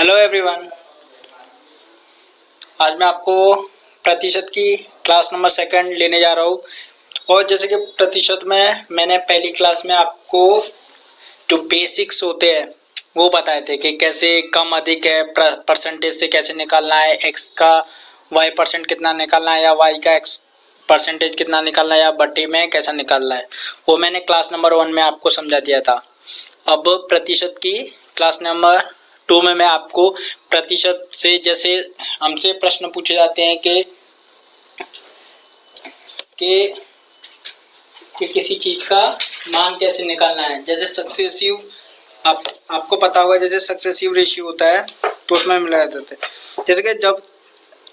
Hello everyone. आज मैं आपको प्रतिशत की क्लास नंबर सेकंड लेने जा रहा हूँ। और जैसे कि प्रतिशत में मैंने पहली क्लास में आपको जो बेसिक्स होते हैं वो बताए थे कि कैसे कम अधिक है, परसेंटेज से कैसे निकालना है, एक्स का वाई परसेंट कितना निकालना है या वाई का एक्स परसेंटेज कितना निकालना है या बटे में कैसा निकालना है। वो मैंने क्लास नंबर 1 में आपको समझा दिया था। अब प्रतिशत की क्लास नंबर 2 में मैं आपको प्रतिशत से जैसे हमसे प्रश्न पूछे जाते हैं कि किसी चीज का मान कैसे निकालना है। जैसे सक्सेसिव आपको पता होगा, जैसे सक्सेसिव रेशियो होता है तो उसमें मिलाया जाता है। जैसे कि जब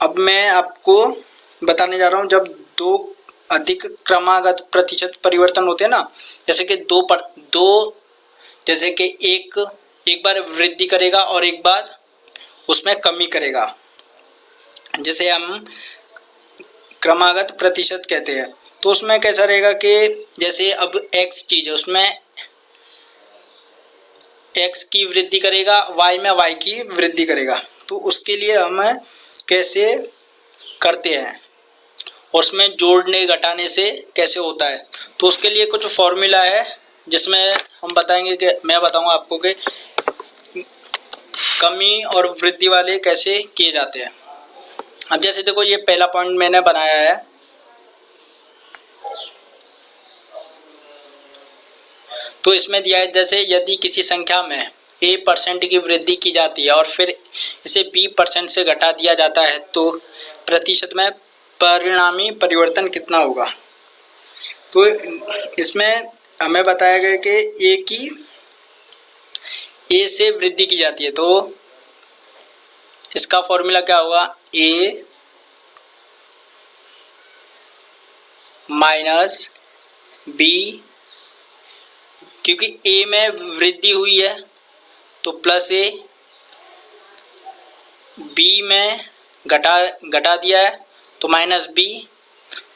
अब मैं आपको बताने जा रहा हूँ, जब दो अधिक क्रमागत प्रतिशत परिवर्तन होते हैं ना, जैसे कि दो जैसे कि एक बार वृद्धि करेगा और एक बार उसमें कमी करेगा, जिसे हम क्रमागत प्रतिशत कहते हैं। तो उसमें कैसा रहेगा कि जैसे अब एक्स चीज है, उसमें एक्स की वृद्धि करेगा, वाई में वाई की वृद्धि करेगा। तो उसके लिए हम कैसे करते हैं, उसमें जोड़ने घटाने से कैसे होता है, तो उसके लिए कुछ फॉर्मूला है जिसमें हम बताएंगे कि मैं बताऊंगा आपको कि कमी और वृद्धि वाले कैसे किए जाते हैं। अब जैसे देखो, ये पहला पॉइंट मैंने बनाया है। तो इसमें दिया है, जैसे यदि किसी संख्या में a% की वृद्धि की जाती है और फिर इसे b% से घटा दिया जाता है तो प्रतिशत में परिणामी परिवर्तन कितना होगा। तो इसमें हमें बताया गया कि a से वृद्धि की जाती है, तो इसका फॉर्मूला क्या होगा, a माइनस b, क्योंकि a में वृद्धि हुई है तो प्लस a, b में घटा दिया है तो माइनस b,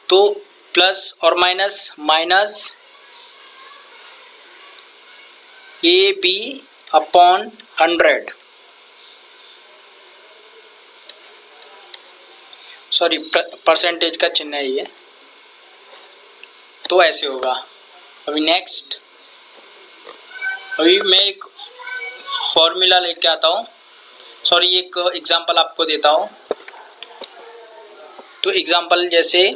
तो प्लस और minus minus A B upon 100, sorry percentage का चिन्ह है ये, तो ऐसे होगा। अभी नेक्स्ट, अभी मैं एक फॉर्मूला लेके आता हूँ, सॉरी एक एग्जांपल आपको देता हूँ। तो एग्जांपल जैसे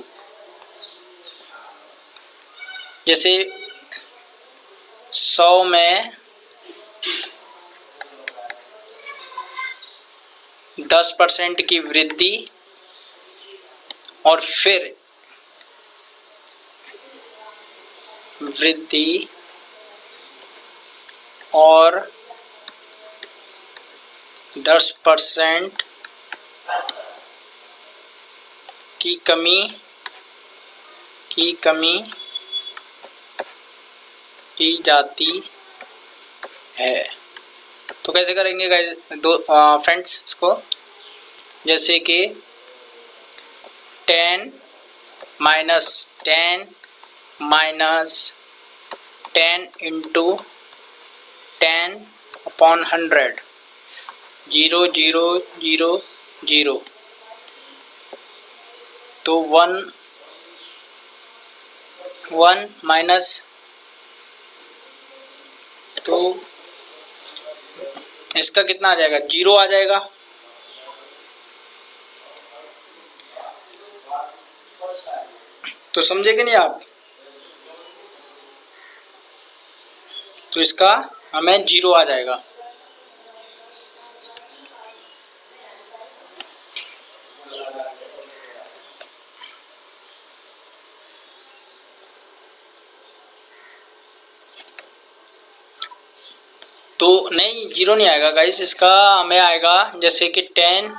100 में 10% की वृद्धि और फिर वृद्धि और 10% की कमी की जाती है। तो कैसे करेंगे गाइस, दो फ्रेंड्स इसको, जैसे कि 10 माइनस 10 माइनस 10 इंटू 10 अपॉन 100, 0 0 0 0, तो 1 माइनस, तो इसका कितना आ जाएगा, 0 आ जाएगा। तो समझे कि नहीं आप, तो इसका हमें 0 आ जाएगा। तो नहीं, 0 नहीं आएगा गाइस, इसका हमें आएगा जैसे कि 10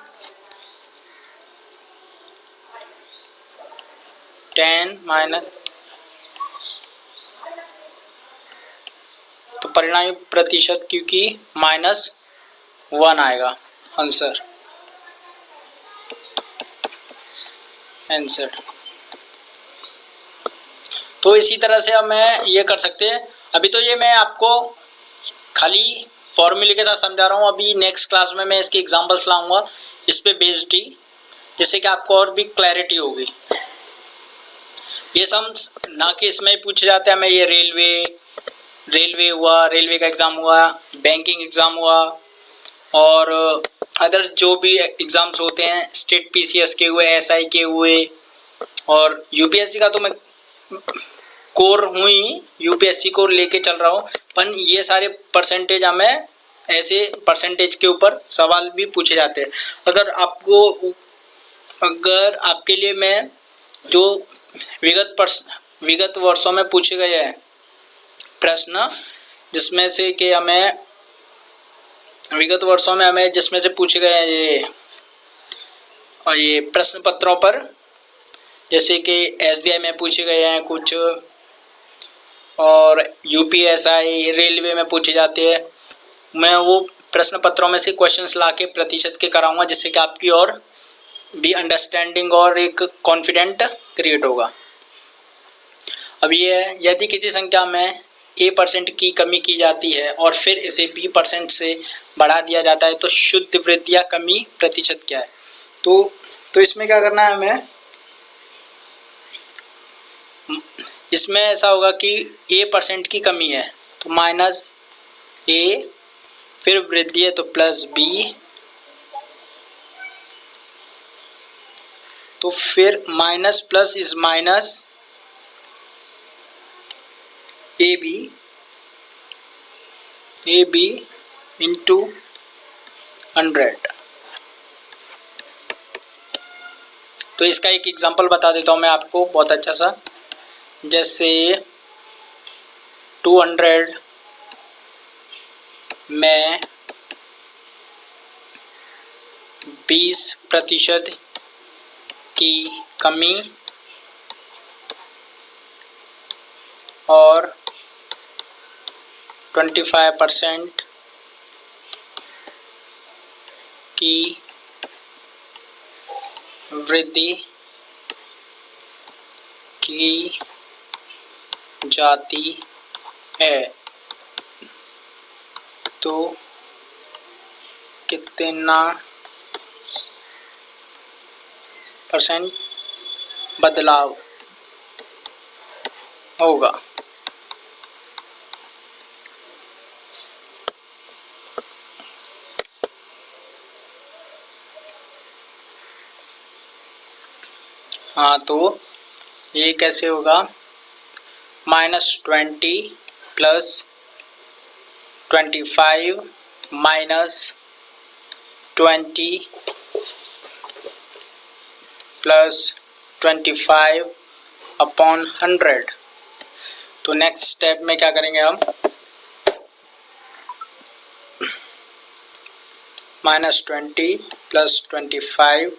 माइनस, तो परिणामी प्रतिशत क्योंकि -1 आएगा आंसर। तो इसी तरह से हम ये कर सकते हैं। अभी तो ये मैं आपको खाली फॉर्मूले के साथ समझा रहा हूँ। अभी नेक्स्ट क्लास में मैं इसके एग्जांपल्स लाऊंगा इस पे बेस्ड ही, जिससे कि आपको और भी क्लैरिटी होगी। ये सम ना कि इसमें ही पूछे जाते हैं हमें, ये रेलवे हुआ, रेलवे का एग्ज़ाम हुआ, बैंकिंग एग्ज़ाम हुआ, और अदर जो भी एग्ज़ाम्स होते हैं, स्टेट पीसीएस के हुए, एसआई के हुए, और यूपीएससी का तो मैं कोर हूँ ही, यूपीएससी को लेके चल रहा हूँ, पर ये सारे परसेंटेज हमें ऐसे परसेंटेज के ऊपर सवाल भी पूछे जाते हैं। अगर आपके लिए मैं जो विगत वर्षों में पूछे गए हैं प्रश्न, जिसमें से कि हमें विगत वर्षों में हमें जिसमें से पूछे गए हैं ये प्रश्न पत्रों पर, जैसे कि एसबीआई में पूछे गए हैं कुछ, और यूपीएसआई, रेलवे में पूछे जाते हैं। मैं वो प्रश्न पत्रों में से क्वेश्चंस लाके प्रतिशत के कराऊंगा, जिससे कि आपकी और भी अंडरस्टैंडिंग और एक कॉन्फिडेंट क्रिएट होगा। अब ये है, यदि किसी संख्या में a% की कमी की जाती है और फिर इसे b% से बढ़ा दिया जाता है तो शुद्ध वृद्धि या कमी प्रतिशत क्या है। तो इसमें क्या करना है हमें, इसमें ऐसा होगा कि a% की कमी है तो माइनस a, फिर वृद्धि है तो प्लस b, तो फिर minus plus is minus A B into 100। तो इसका एक एग्जांपल बता देता हूँ मैं आपको बहुत अच्छा सा। जैसे 200 में 20% की कमी और 25% की वृद्धि की जाती है तो कितना % बदलाव होगा। हाँ, तो ये कैसे होगा, -20 प्लस 25 माइनस 20 प्लस 25 अपॉन 100। तो नेक्स्ट स्टेप में क्या करेंगे हम, -20 प्लस 25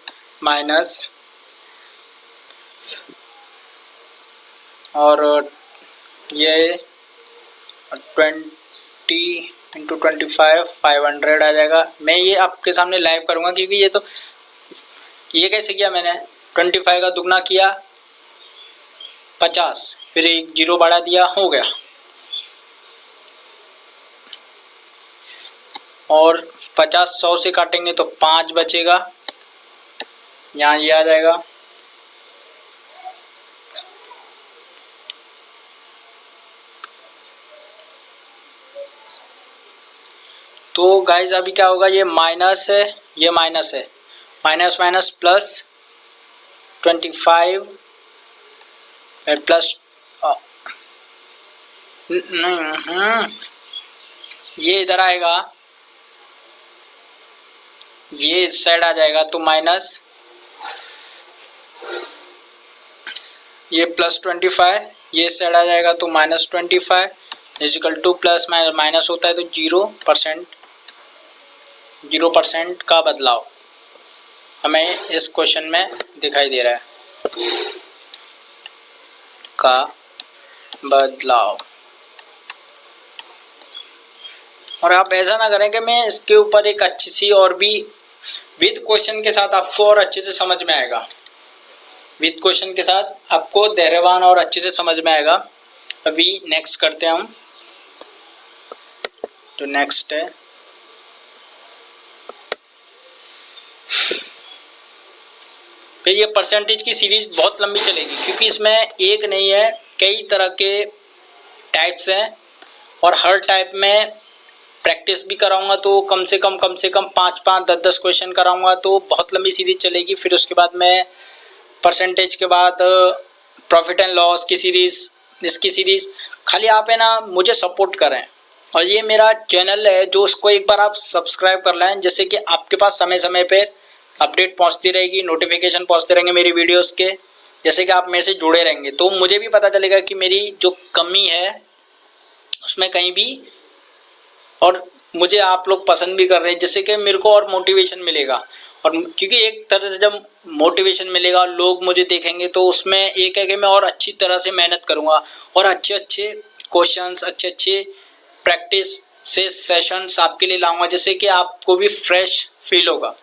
माइनस, और ये 20 इंटू 25 500 आ जाएगा। मैं ये आपके सामने लाइव करूँगा क्योंकि ये कैसे किया मैंने, 25 का दुगना किया 50, फिर एक 0 बढ़ा दिया, हो गया। और 50 100 से काटेंगे तो 5 बचेगा, यहाँ ये आ जाएगा। तो गाइज अभी क्या होगा, ये माइनस है, ये माइनस है, माइनस माइनस प्लस 25 प्लस ये इधर आएगा, ये इस साइड आ जाएगा तो माइनस, ये प्लस 25, ये इस साइड आ जाएगा तो -25 इजिकल टू प्लस माइनस होता है तो 0% का बदलाव हमें इस क्वेश्चन में दिखाई दे रहा है, का बदलाव। और आप ऐसा ना करें कि मैं इसके ऊपर एक अच्छी सी और भी विद क्वेश्चन के साथ आपको और अच्छे से समझ में आएगा, विद क्वेश्चन के साथ आपको धैर्यवान और अच्छे से समझ में आएगा। अभी नेक्स्ट करते हैं हम, तो नेक्स्ट है फिर ये परसेंटेज की सीरीज बहुत लंबी चलेगी, क्योंकि इसमें एक नहीं है, कई तरह के टाइप्स हैं और हर टाइप में प्रैक्टिस भी कराऊंगा तो कम से कम 5-5 10-10 क्वेश्चन कराऊंगा, तो बहुत लंबी सीरीज चलेगी। फिर उसके बाद मैं परसेंटेज के बाद प्रॉफिट एंड लॉस की सीरीज, इसकी सीरीज। खाली आप है ना मुझे सपोर्ट करें, और ये मेरा चैनल है जो उसको एक बार आप सब्सक्राइब कर लें, जैसे कि आपके पास समय समय पे अपडेट पहुंचती रहेगी, नोटिफिकेशन पहुंचते रहेंगे मेरी वीडियोस के, जैसे कि आप मेरे से जुड़े रहेंगे तो मुझे भी पता चलेगा कि मेरी जो कमी है उसमें कहीं भी, और मुझे आप लोग पसंद भी कर रहे हैं, जिससे कि मेरे को और मोटिवेशन मिलेगा। और क्योंकि एक तरह से जब मोटिवेशन मिलेगा, लोग मुझे देखेंगे, तो उसमें एक है कि मैं और अच्छी तरह से मेहनत करूँगा और अच्छे अच्छे क्वेश्चंस, अच्छे अच्छे प्रैक्टिस से सेशंस आपके लिए लाऊंगा, जिससे कि आपको भी फ्रेश फील होगा।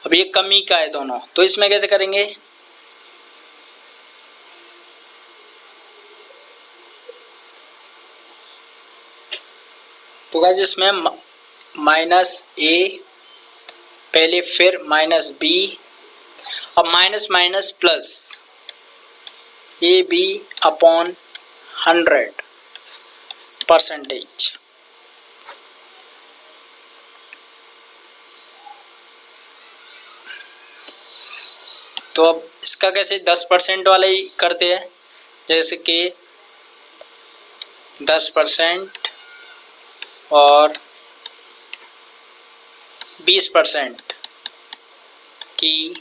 अब ये कमी का है दोनों, तो इसमें कैसे करेंगे? तो गाइस इसमें माइनस ए पहले, फिर माइनस बी, अब minus minus plus, A B upon 100%। तो अब इसका कैसे 10% वाला ही करते हैं, जैसे कि 10% और 20% की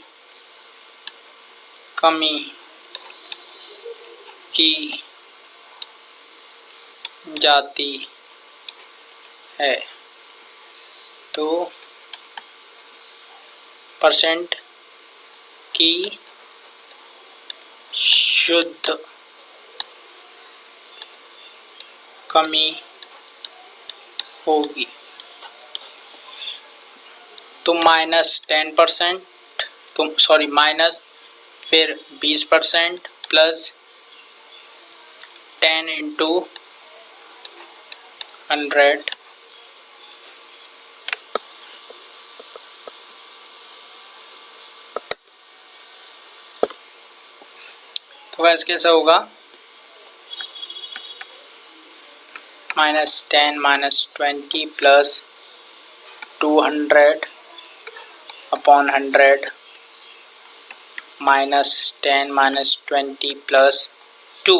कमी की जाती है, तो परसेंट की शुद्ध कमी होगी। तो -10%, तो सॉरी माइनस, फिर 20% प्लस 10 इंटू 100 तो वैसे कैसा होगा? -10 -20 प्लस 200 अपॉन 100 -10 -20 प्लस 2।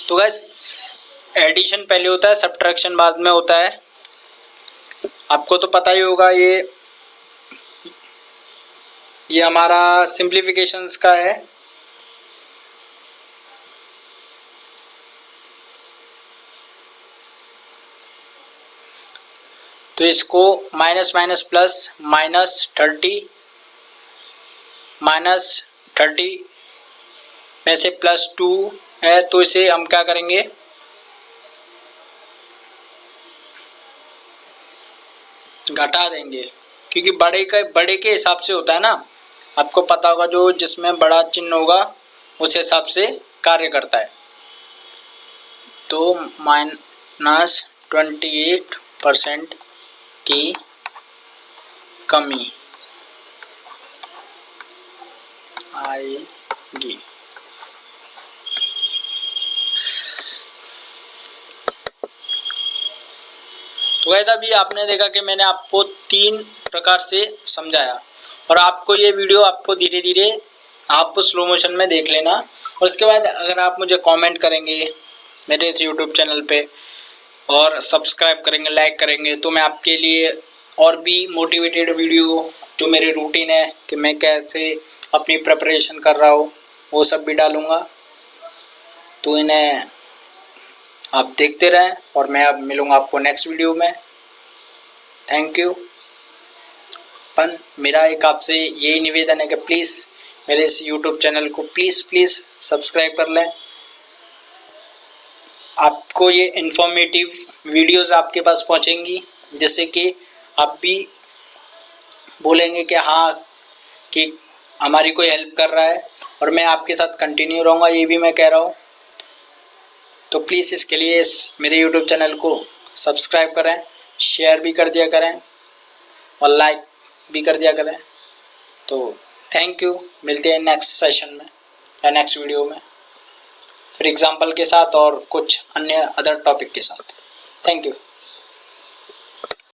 तो गैस एडिशन पहले होता है, सब्ट्रैक्शन बाद में होता है। आपको तो पता ही होगा, ये हमारा सिंप्लीफिकेशंस का है। तो इसको माइनस माइनस प्लस -30 में से +2 है, तो इसे हम क्या करेंगे? घटा देंगे, क्योंकि बड़े के हिसाब से होता है ना, आपको पता होगा जो जिसमें बड़ा चिन्ह होगा उस हिसाब से कार्य करता है। तो -28% की कमी आएगी। तो गाइस अभी आपने देखा कि मैंने आपको 3 प्रकार से समझाया, और आपको ये वीडियो आपको धीरे धीरे आप स्लो मोशन में देख लेना, और उसके बाद अगर आप मुझे कमेंट करेंगे मेरे इस यूट्यूब चैनल पे और सब्सक्राइब करेंगे, लाइक करेंगे, तो मैं आपके लिए और भी मोटिवेटेड वीडियो, जो मेरी रूटीन है कि मैं कैसे अपनी प्रिपरेशन कर रहा हूँ, वो सब भी डालूँगा। तो इन्हें आप देखते रहें, और मैं अब मिलूँगा आपको नेक्स्ट वीडियो में। Thank you. मेरा एक आपसे यही निवेदन है कि प्लीज़ मेरे इस यूट्यूब चैनल को प्लीज़ सब्सक्राइब कर लें। आपको ये इन्फॉर्मेटिव वीडियोस आपके पास पहुंचेंगी, जिससे कि आप भी बोलेंगे कि हाँ कि हमारी कोई हेल्प कर रहा है। और मैं आपके साथ कंटिन्यू रहूँगा, ये भी मैं कह रहा हूँ। तो प्लीज़ इसके लिए मेरे यूट्यूब चैनल को सब्सक्राइब करें, शेयर भी कर दिया करें और लाइक भी कर दिया करें। तो थैंक यू, मिलते हैं नेक्स्ट सेशन में या नेक्स्ट वीडियो में फिर एग्जाम्पल के साथ और कुछ अन्य अदर टॉपिक के साथ। Thank you.